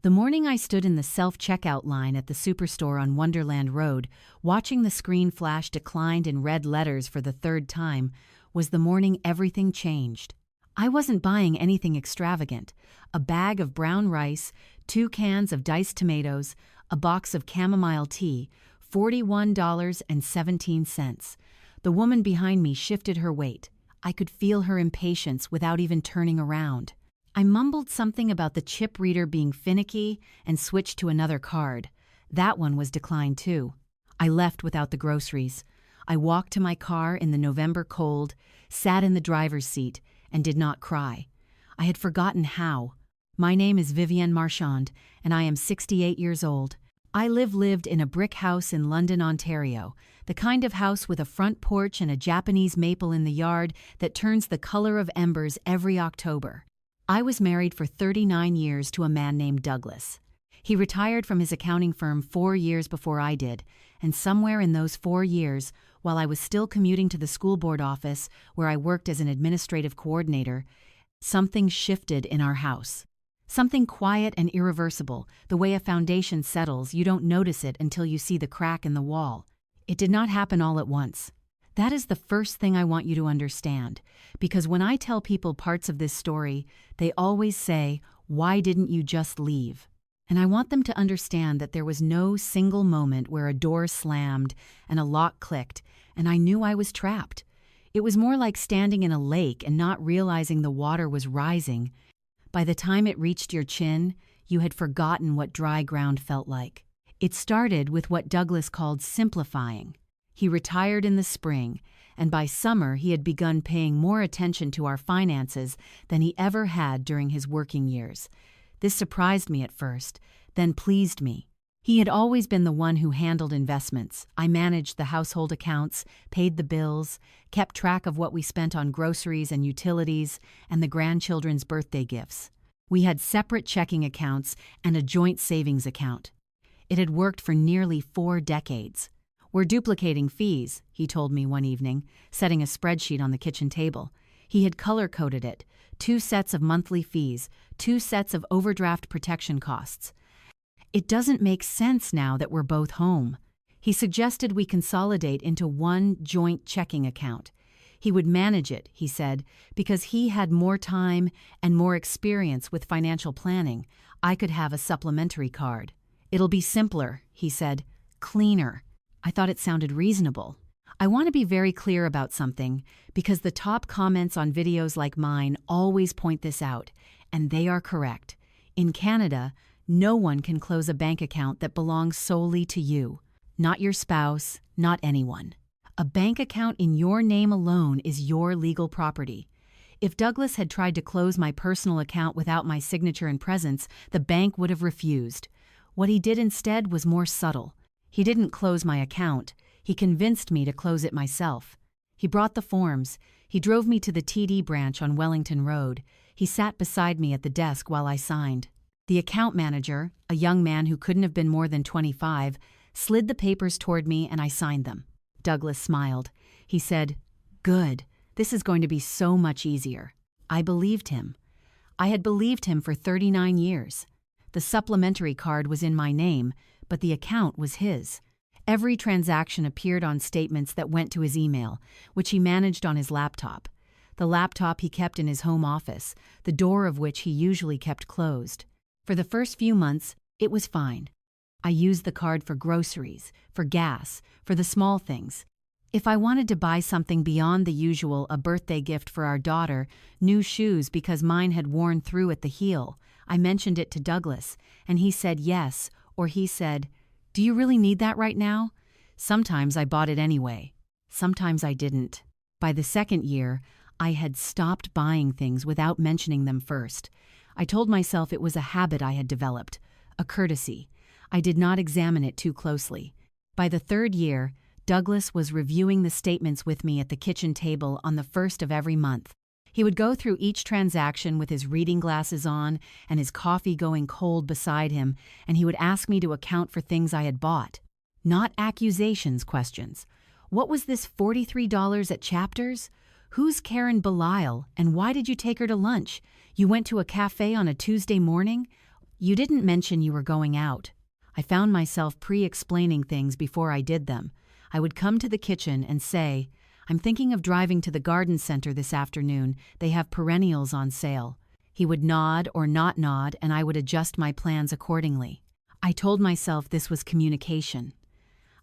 The morning I stood in the self-checkout line at the superstore on Wonderland Road, watching the screen flash declined in red letters for the third time, was the morning everything changed. I wasn't buying anything extravagant. A bag of brown rice, 2 cans of diced tomatoes, a box of chamomile tea, $41.17. The woman behind me shifted her weight. I could feel her impatience without even turning around. I mumbled something about the chip reader being finicky and switched to another card. That one was declined too. I left without the groceries. I walked to my car in the November cold, sat in the driver's seat, and did not cry. I had forgotten how. My name is Vivienne Marchand, and I am 68 years old. I lived in a brick house in London, Ontario, the kind of house with a front porch and a Japanese maple in the yard that turns the color of embers every October. I was married for 39 years to a man named Douglas. He retired from his accounting firm 4 years before I did, and somewhere in those 4 years, while I was still commuting to the school board office where I worked as an administrative coordinator, something shifted in our house. Something quiet and irreversible, the way a foundation settles, you don't notice it until you see the crack in the wall. It did not happen all at once. That is the first thing I want you to understand, because when I tell people parts of this story, they always say, "Why didn't you just leave?" And I want them to understand that there was no single moment where a door slammed and a lock clicked, and I knew I was trapped. It was more like standing in a lake and not realizing the water was rising. By the time it reached your chin, you had forgotten what dry ground felt like. It started with what Douglas called simplifying. He retired in the spring, and by summer he had begun paying more attention to our finances than he ever had during his working years. This surprised me at first, then pleased me. He had always been the one who handled investments. I managed the household accounts, paid the bills, kept track of what we spent on groceries and utilities, and the grandchildren's birthday gifts. We had separate checking accounts and a joint savings account. It had worked for nearly 4 decades. "We're duplicating fees," he told me one evening, setting a spreadsheet on the kitchen table. He had color-coded it, 2 sets of monthly fees, 2 sets of overdraft protection costs. "It doesn't make sense now that we're both home." He suggested we consolidate into one joint checking account. He would manage it, he said, because he had more time and more experience with financial planning. I could have a supplementary card. "It'll be simpler," he said, "cleaner." I thought it sounded reasonable. I want to be very clear about something, because the top comments on videos like mine always point this out, and they are correct. In Canada, no one can close a bank account that belongs solely to you. Not your spouse, not anyone. A bank account in your name alone is your legal property. If Douglas had tried to close my personal account without my signature and presence, the bank would have refused. What he did instead was more subtle. He didn't close my account. He convinced me to close it myself. He brought the forms. He drove me to the TD branch on Wellington Road. He sat beside me at the desk while I signed. The account manager, a young man who couldn't have been more than 25, slid the papers toward me and I signed them. Douglas smiled. He said, "Good. This is going to be so much easier." I believed him. I had believed him for 39 years. The supplementary card was in my name, but the account was his. Every transaction appeared on statements that went to his email, which he managed on his laptop. The laptop he kept in his home office, the door of which he usually kept closed. For the first few months, it was fine. I used the card for groceries, for gas, for the small things. If I wanted to buy something beyond the usual, a birthday gift for our daughter, new shoes because mine had worn through at the heel, I mentioned it to Douglas, and he said yes, or he said, "Do you really need that right now?" Sometimes I bought it anyway. Sometimes I didn't. By the second year, I had stopped buying things without mentioning them first. I told myself it was a habit I had developed, a courtesy. I did not examine it too closely. By the 3rd year, Douglas was reviewing the statements with me at the kitchen table on the 1st of every month. He would go through each transaction with his reading glasses on and his coffee going cold beside him, and he would ask me to account for things I had bought. Not accusations questions. What was this $43 at Chapters? Who's Karen Belisle, and why did you take her to lunch? You went to a cafe on a Tuesday morning? "You didn't mention you were going out." I found myself pre-explaining things before I did them. I would come to the kitchen and say, "I'm thinking of driving to the garden center this afternoon. They have perennials on sale." He would nod or not nod, and I would adjust my plans accordingly. I told myself this was communication.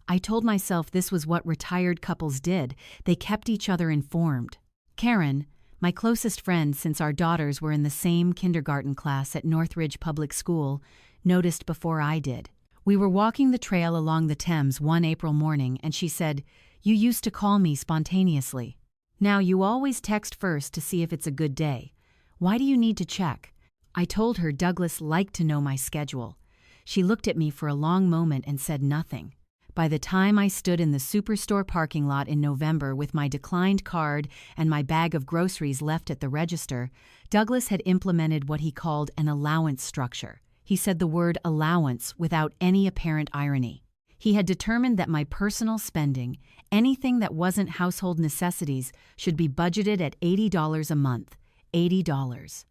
I told myself this was what retired couples did. They kept each other informed. Karen, my closest friend since our daughters were in the same kindergarten class at Northridge Public School, noticed before I did. We were walking the trail along the Thames one April morning, and she said, "You used to call me spontaneously. Now you always text first to see if it's a good day. Why do you need to check?" I told her Douglas liked to know my schedule. She looked at me for a long moment and said nothing. By the time I stood in the superstore parking lot in November with my declined card and my bag of groceries left at the register, Douglas had implemented what he called an allowance structure. He said the word allowance without any apparent irony. He had determined that my personal spending, anything that wasn't household necessities, should be budgeted at $80 a month. $80.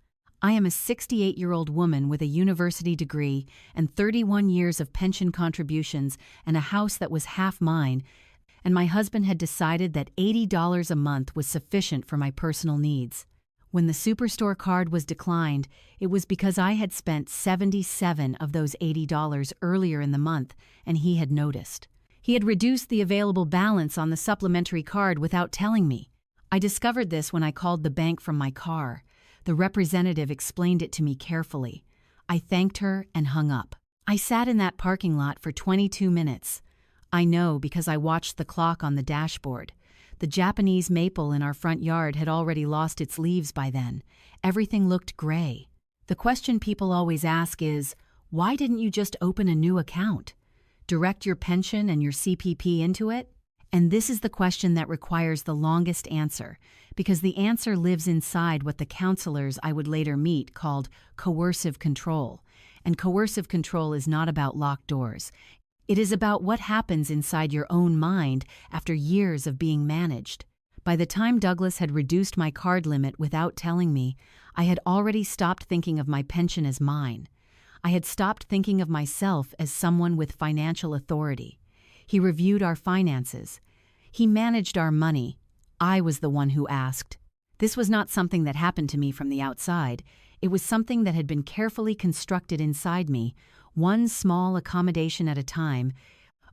I am a 68-year-old woman with a university degree and 31 years of pension contributions and a house that was half mine, and my husband had decided that $80 a month was sufficient for my personal needs. When the Superstore card was declined, it was because I had spent $77 of those $80 earlier in the month, and he had noticed. He had reduced the available balance on the supplementary card without telling me. I discovered this when I called the bank from my car. The representative explained it to me carefully. I thanked her and hung up. I sat in that parking lot for 22 minutes. I know because I watched the clock on the dashboard. The Japanese maple in our front yard had already lost its leaves by then. Everything looked gray. The question people always ask is, why didn't you just open a new account? Direct your pension and your CPP into it? And this is the question that requires the longest answer, because the answer lives inside what the counselors I would later meet called coercive control. And coercive control is not about locked doors. It is about what happens inside your own mind after years of being managed. By the time Douglas had reduced my card limit without telling me, I had already stopped thinking of my pension as mine. I had stopped thinking of myself as someone with financial authority. He reviewed our finances. He managed our money. I was the one who asked. This was not something that happened to me from the outside. It was something that had been carefully constructed inside me, one small accommodation at a time,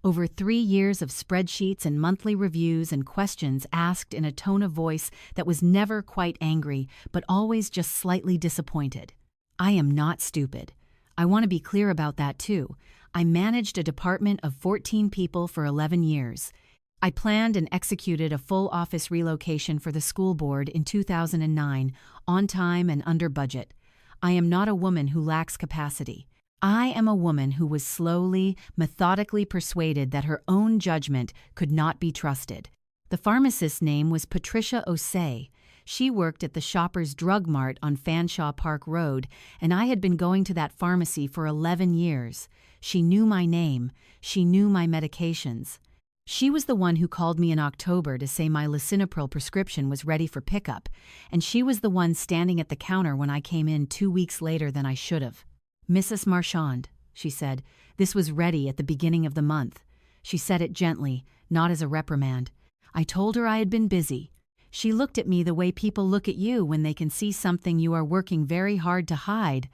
over 3 years of spreadsheets and monthly reviews and questions asked in a tone of voice that was never quite angry, but always just slightly disappointed. I am not stupid. I want to be clear about that too. I managed a department of 14 people for 11 years. I planned and executed a full office relocation for the school board in 2009, on time and under budget. I am not a woman who lacks capacity. I am a woman who was slowly, methodically persuaded that her own judgment could not be trusted. The pharmacist's name was Patricia Osei. She worked at the Shoppers Drug Mart on Fanshawe Park Road, and I had been going to that pharmacy for 11 years. She knew my name. She knew my medications. She was the one who called me in October to say my lisinopril prescription was ready for pickup, and she was the one standing at the counter when I came in 2 weeks later than I should have. "Mrs. Marchand," she said, "this was ready at the beginning of the month." She said it gently, not as a reprimand. I told her I had been busy. She looked at me the way people look at you when they can see something you are working very hard to hide.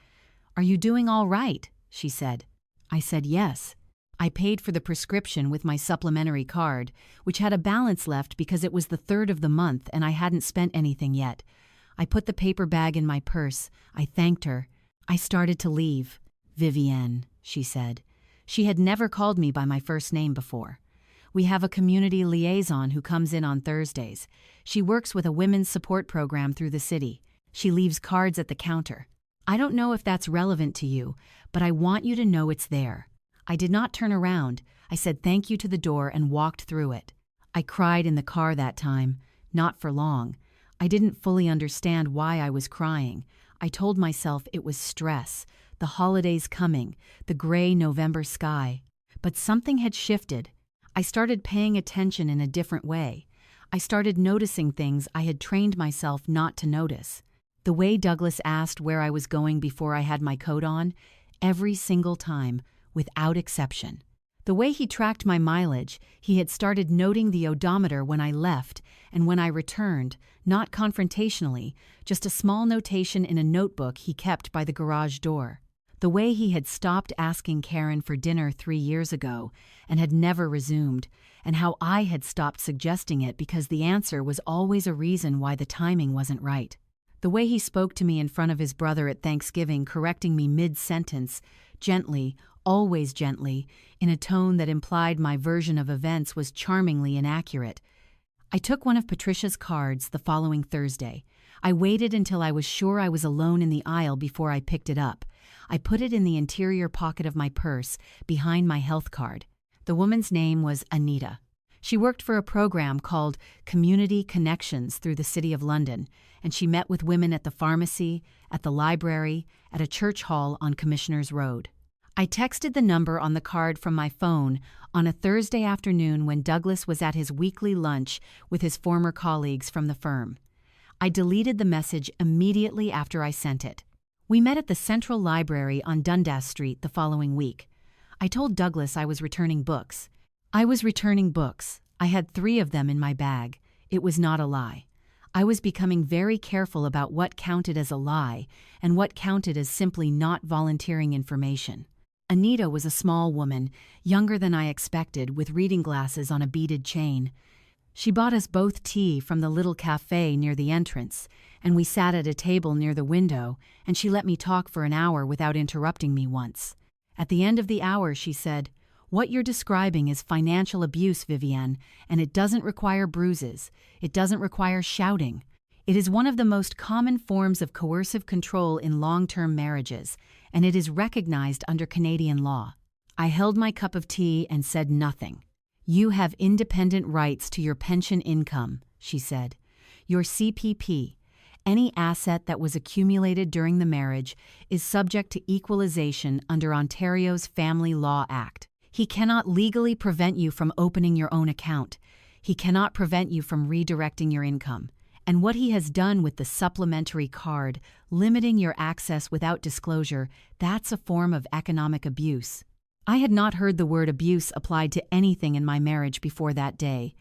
"Are you doing all right?" she said. I said yes. I paid for the prescription with my supplementary card, which had a balance left because it was the 3rd of the month and I hadn't spent anything yet. I put the paper bag in my purse. I thanked her. I started to leave. "Vivienne," she said. She had never called me by my first name before. "We have a community liaison who comes in on Thursdays. She works with a women's support program through the city. She leaves cards at the counter. I don't know if that's relevant to you, but I want you to know it's there." I did not turn around. I said thank you to the door and walked through it. I cried in the car that time, not for long. I didn't fully understand why I was crying. I told myself it was stress, the holidays coming, the gray November sky. But something had shifted. I started paying attention in a different way. I started noticing things I had trained myself not to notice. The way Douglas asked where I was going before I had my coat on, every single time, without exception. The way he tracked my mileage, he had started noting the odometer when I left and when I returned, not confrontationally, just a small notation in a notebook he kept by the garage door. The way he had stopped asking Karen for dinner 3 years ago and had never resumed, and how I had stopped suggesting it because the answer was always a reason why the timing wasn't right. The way he spoke to me in front of his brother at Thanksgiving, correcting me mid-sentence, gently, always gently, in a tone that implied my version of events was charmingly inaccurate. I took one of Patricia's cards the following Thursday. I waited until I was sure I was alone in the aisle before I picked it up. I put it in the interior pocket of my purse, behind my health card. The woman's name was Anita. She worked for a program called Community Connections through the City of London, and she met with women at the pharmacy, at the library, at a church hall on Commissioners Road. I texted the number on the card from my phone on a Thursday afternoon when Douglas was at his weekly lunch with his former colleagues from the firm. I deleted the message immediately after I sent it. We met at the Central Library on Dundas Street the following week. I told Douglas I was returning books. I had 3 of them in my bag. It was not a lie. I was becoming very careful about what counted as a lie and what counted as simply not volunteering information. Anita was a small woman, younger than I expected, with reading glasses on a beaded chain. She bought us both tea from the little cafe near the entrance, and we sat at a table near the window, and she let me talk for an hour without interrupting me once. At the end of the hour, she said, "What you're describing is financial abuse, Vivienne, and it doesn't require bruises. It doesn't require shouting. It is one of the most common forms of coercive control in long-term marriages, and it is recognized under Canadian law." I held my cup of tea and said nothing. "You have independent rights to your pension income," she said. "Your CPP, any asset that was accumulated during the marriage, is subject to equalization under Ontario's Family Law Act. He cannot legally prevent you from opening your own account. He cannot prevent you from redirecting your income. And what he has done with the supplementary card, limiting your access without disclosure, that's a form of economic abuse." I had not heard the word abuse applied to anything in my marriage before that day.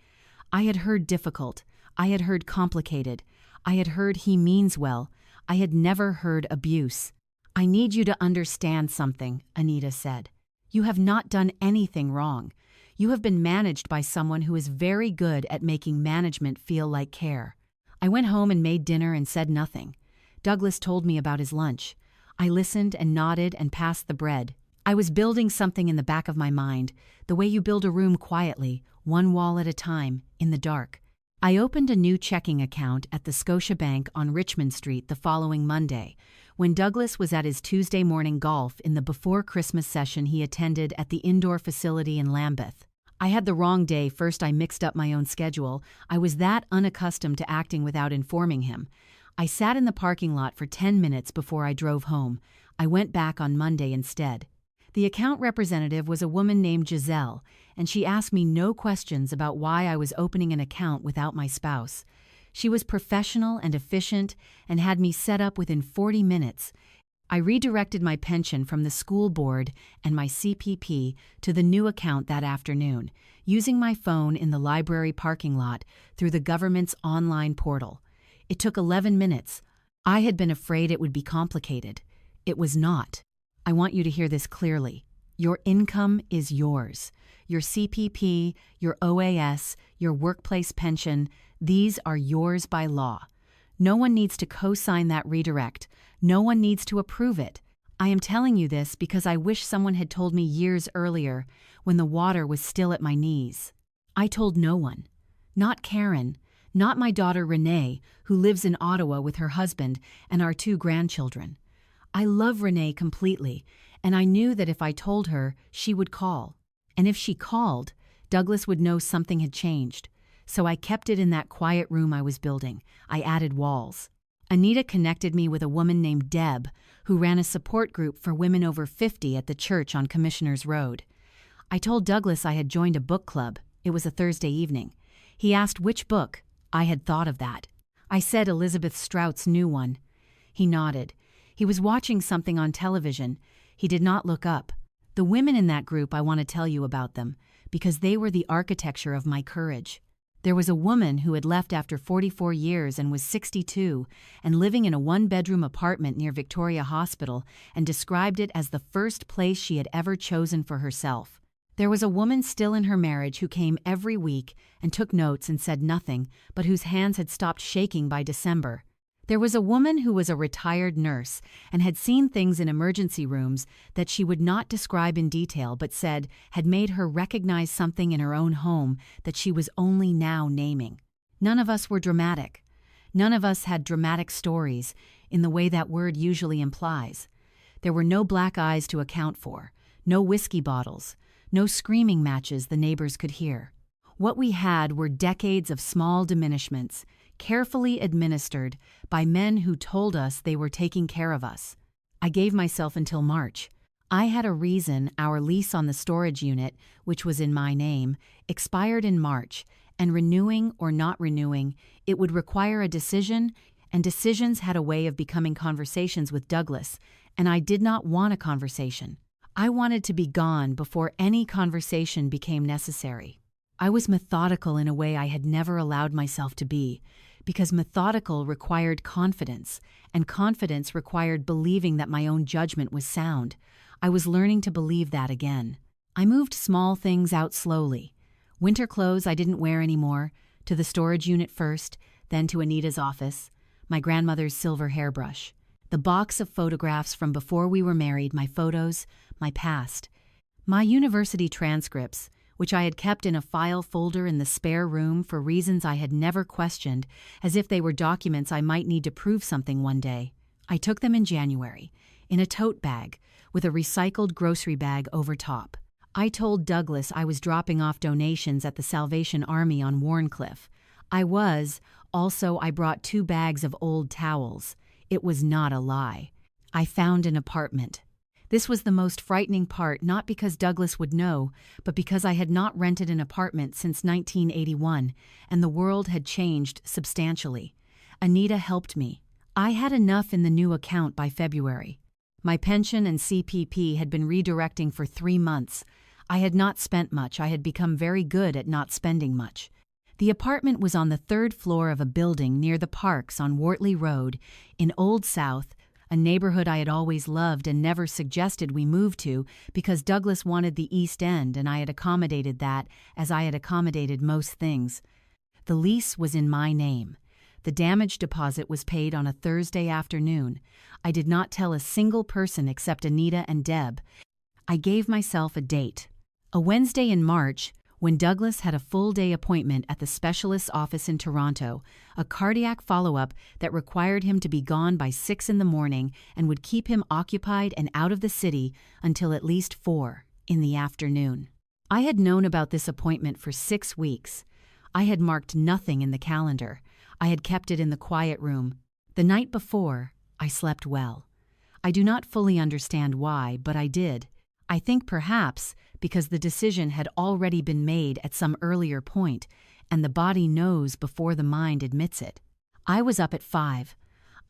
I had heard difficult. I had heard complicated. I had heard he means well. I had never heard abuse. "I need you to understand something," Anita said. "You have not done anything wrong. You have been managed by someone who is very good at making management feel like care." I went home and made dinner and said nothing. Douglas told me about his lunch. I listened and nodded and passed the bread. I was building something in the back of my mind, the way you build a room quietly, one wall at a time, in the dark. I opened a new checking account at the Scotiabank on Richmond Street the following Monday, when Douglas was at his Tuesday morning golf in the before Christmas session he attended at the indoor facility in Lambeth. I had the wrong day. First, I mixed up my own schedule. I was that unaccustomed to acting without informing him. I sat in the parking lot for 10 minutes before I drove home. I went back on Monday instead. The account representative was a woman named Giselle, and she asked me no questions about why I was opening an account without my spouse. She was professional and efficient and had me set up within 40 minutes. I redirected my pension from the school board and my CPP to the new account that afternoon, using my phone in the library parking lot through the government's online portal. It took 11 minutes. I had been afraid it would be complicated. It was not. I want you to hear this clearly. Your income is yours. Your CPP, your OAS, your workplace pension, these are yours by law. No one needs to co-sign that redirect. No one needs to approve it. I am telling you this because I wish someone had told me years earlier, when the water was still at my knees. I told no one. Not Karen, not my daughter Renee, who lives in Ottawa with her husband and our 2 grandchildren. I love Renee completely, and I knew that if I told her, she would call. And if she called, Douglas would know something had changed. So I kept it in that quiet room I was building. I added walls. Anita connected me with a woman named Deb, who ran a support group for women over 50 at the church on Commissioners Road. I told Douglas I had joined a book club. It was a Thursday evening. He asked which book. I had thought of that. I said Elizabeth Strout's new one. He nodded. He was watching something on television. He did not look up. The women in that group, I want to tell you about them, because they were the architecture of my courage. There was a woman who had left after 44 years and was 62 and living in a one-bedroom apartment near Victoria Hospital and described it as the first place she had ever chosen for herself. There was a woman still in her marriage who came every week and took notes and said nothing, but whose hands had stopped shaking by December. There was a woman who was a retired nurse and had seen things in emergency rooms that she would not describe in detail but said had made her recognize something in her own home that she was only now naming. None of us were dramatic. None of us had dramatic stories in the way that word usually implies. There were no black eyes to account for, no whiskey bottles, no screaming matches the neighbors could hear. What we had were decades of small diminishments, carefully administered by men who told us they were taking care of us. I gave myself until March. I had a reason our lease on the storage unit, which was in my name, expired in March, and renewing or not renewing, it would require a decision, and decisions had a way of becoming conversations with Douglas, and I did not want a conversation. I wanted to be gone before any conversation became necessary. I was methodical in a way I had never allowed myself to be, because methodical required confidence, and confidence required believing that my own judgment was sound. I was learning to believe that again. I moved small things out slowly. Winter clothes I didn't wear anymore, to the storage unit first, then to Anita's office, my grandmother's silver hairbrush, the box of photographs from before we were married, my photos, my past, my university transcripts, which I had kept in a file folder in the spare room for reasons I had never questioned, as if they were documents I might need to prove something one day. I took them in January, in a tote bag, with a recycled grocery bag over top. I told Douglas I was dropping off donations at the Salvation Army on Warncliffe. I brought 2 bags of old towels. It was not a lie. I found an apartment. This was the most frightening part, not because Douglas would know, but because I had not rented an apartment since 1981, and the world had changed substantially. Anita helped me. I had enough in the new account by February. My pension and CPP had been redirecting for 3 months. I had not spent much. I had become very good at not spending much. The apartment was on the 3rd floor of a building near the parks on Wortley Road in Old South, a neighborhood I had always loved and never suggested we move to because Douglas wanted the East End and I had accommodated that as I had accommodated most things. The lease was in my name. The damage deposit was paid on a Thursday afternoon. I did not tell a single person except Anita and Deb. I gave myself a date. A Wednesday in March, when Douglas had a full-day appointment at the specialist's office in Toronto, a cardiac follow-up that required him to be gone by 6 in the morning and would keep him occupied and out of the city until at least 4 in the afternoon. I had known about this appointment for 6 weeks. I had marked nothing in the calendar. I had kept it in the quiet room. The night before, I slept well. I do not fully understand why, but I did. I think perhaps because the decision had already been made at some earlier point, and the body knows before the mind admits it. I was up at 5.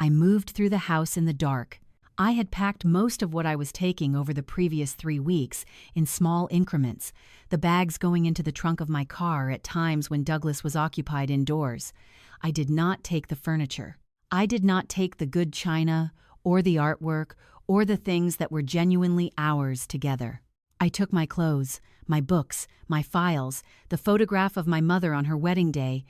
I moved through the house in the dark. I had packed most of what I was taking over the previous 3 weeks in small increments, the bags going into the trunk of my car at times when Douglas was occupied indoors. I did not take the furniture. I did not take the good china, or the artwork, or the things that were genuinely ours together. I took my clothes, my books, my files, the photograph of my mother on her wedding day,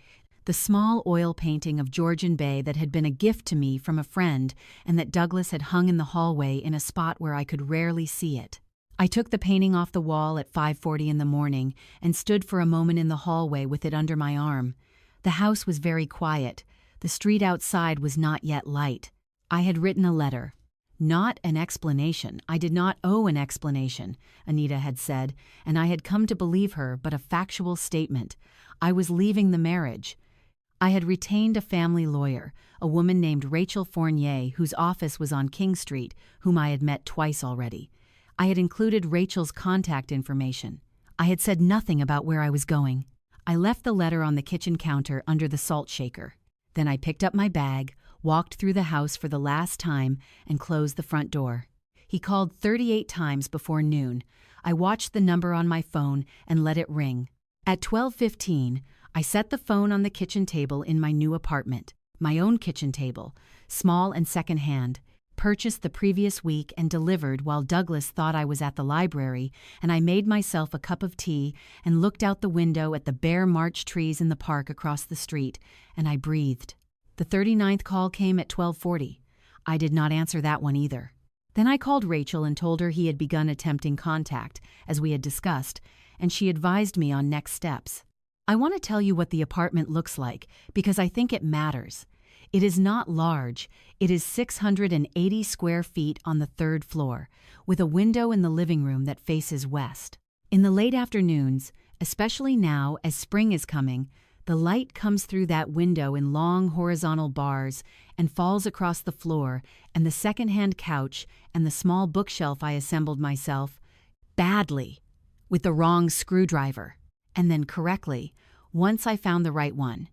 the small oil painting of Georgian Bay that had been a gift to me from a friend and that Douglas had hung in the hallway in a spot where I could rarely see it. I took the painting off the wall at 5:40 in the morning and stood for a moment in the hallway with it under my arm. The house was very quiet. The street outside was not yet light. I had written a letter. Not an explanation. I did not owe an explanation, Anita had said, and I had come to believe her, but a factual statement. I was leaving the marriage. I had retained a family lawyer, a woman named Rachel Fournier, whose office was on King Street, whom I had met twice already. I had included Rachel's contact information. I had said nothing about where I was going. I left the letter on the kitchen counter under the salt shaker. Then I picked up my bag, walked through the house for the last time, and closed the front door. He called 38 times before noon. I watched the number on my phone and let it ring. At 12:15, I set the phone on the kitchen table in my new apartment. My own kitchen table, small and secondhand, purchased the previous week and delivered while Douglas thought I was at the library, and I made myself a cup of tea and looked out the window at the bare March trees in the park across the street, and I breathed. The 39th call came at 12:40. I did not answer that one either. Then I called Rachel and told her he had begun attempting contact, as we had discussed, and she advised me on next steps. I want to tell you what the apartment looks like because I think it matters. It is not large. It is 680 square feet on the 3rd floor, with a window in the living room that faces west. In the late afternoons, especially now as spring is coming, the light comes through that window in long horizontal bars and falls across the floor and the second-hand couch and the small bookshelf I assembled myself, badly, with the wrong screwdriver, and then correctly, once I found the right one.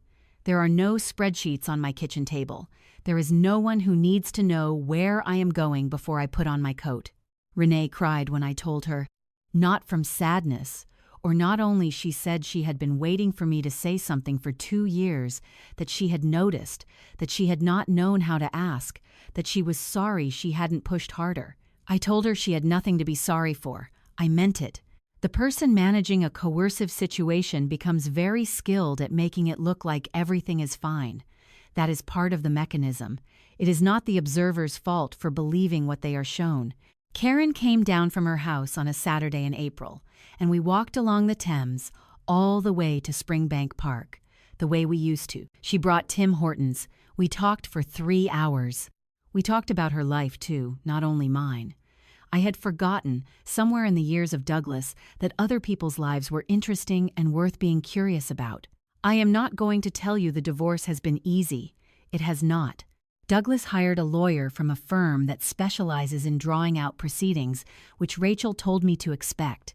There are no spreadsheets on my kitchen table. There is no one who needs to know where I am going before I put on my coat. Renee cried when I told her, not from sadness, or not only she said she had been waiting for me to say something for 2 years, that she had noticed, that she had not known how to ask, that she was sorry she hadn't pushed harder. I told her she had nothing to be sorry for. I meant it. The person managing a coercive situation becomes very skilled at making it look like everything is fine. That is part of the mechanism. It is not the observer's fault for believing what they are shown. Karen came down from her house on a Saturday in April, and we walked along the Thames all the way to Springbank Park, the way we used to. She brought Tim Hortons. We talked for 3 hours. We talked about her life, too, not only mine. I had forgotten, somewhere in the years of Douglas, that other people's lives were interesting and worth being curious about. I am not going to tell you the divorce has been easy. It has not. Douglas hired a lawyer from a firm that specializes in drawing out proceedings, which Rachel told me to expect.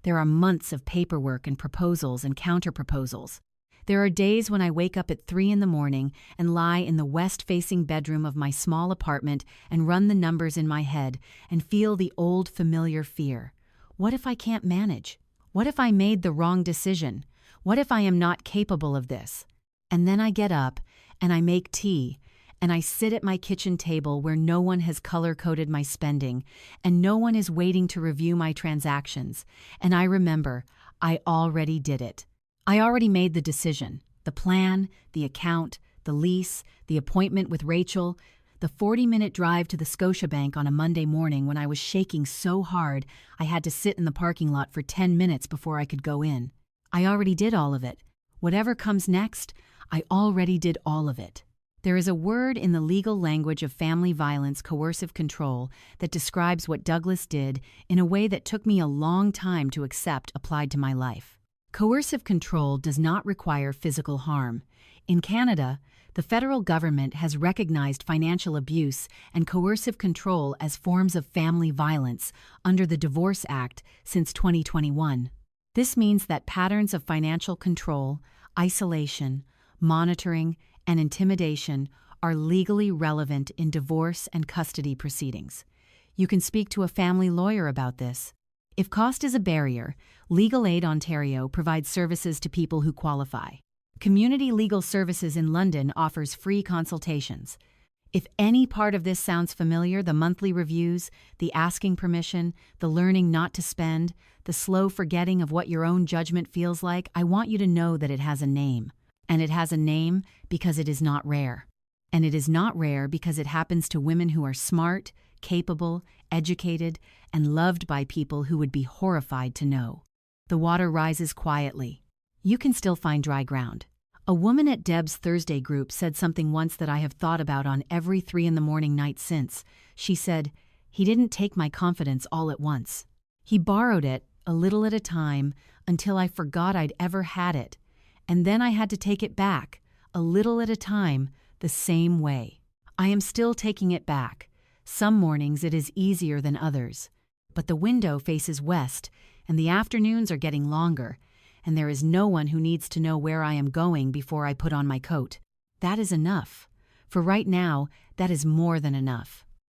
There are months of paperwork and proposals and counterproposals. There are days when I wake up at 3 in the morning and lie in the west-facing bedroom of my small apartment and run the numbers in my head and feel the old familiar fear. What if I can't manage? What if I made the wrong decision? What if I am not capable of this? And then I get up and I make tea and I sit at my kitchen table where no one has color-coded my spending and no one is waiting to review my transactions. And I remember, I already did it. I already made the decision, the plan, the account, the lease, the appointment with Rachel, the 40-minute drive to the Scotiabank on a Monday morning when I was shaking so hard I had to sit in the parking lot for 10 minutes before I could go in. I already did all of it. Whatever comes next, I already did all of it. There is a word in the legal language of family violence coercive control that describes what Douglas did in a way that took me a long time to accept applied to my life. Coercive control does not require physical harm. In Canada, the federal government has recognized financial abuse and coercive control as forms of family violence under the Divorce Act since 2021. This means that patterns of financial control, isolation, monitoring, and intimidation are legally relevant in divorce and custody proceedings. You can speak to a family lawyer about this. If cost is a barrier, Legal Aid Ontario provides services to people who qualify. Community Legal Services in London offers free consultations. If any part of this sounds familiar, the monthly reviews, the asking permission, the learning not to spend, the slow forgetting of what your own judgment feels like, I want you to know that it has a name. And it has a name because it is not rare. And it is not rare because it happens to women who are smart, capable, educated, and loved by people who would be horrified to know. The water rises quietly. You can still find dry ground. A woman at Deb's Thursday group said something once that I have thought about on every 3 in the morning night since. She said, "He didn't take my confidence all at once. He borrowed it, a little at a time, until I forgot I'd ever had it. And then I had to take it back, a little at a time, the same way. I am still taking it back. Some mornings it is easier than others. But the window faces west, and the afternoons are getting longer, and there is no one who needs to know where I am going before I put on my coat. That is enough. For right now, that is more than enough."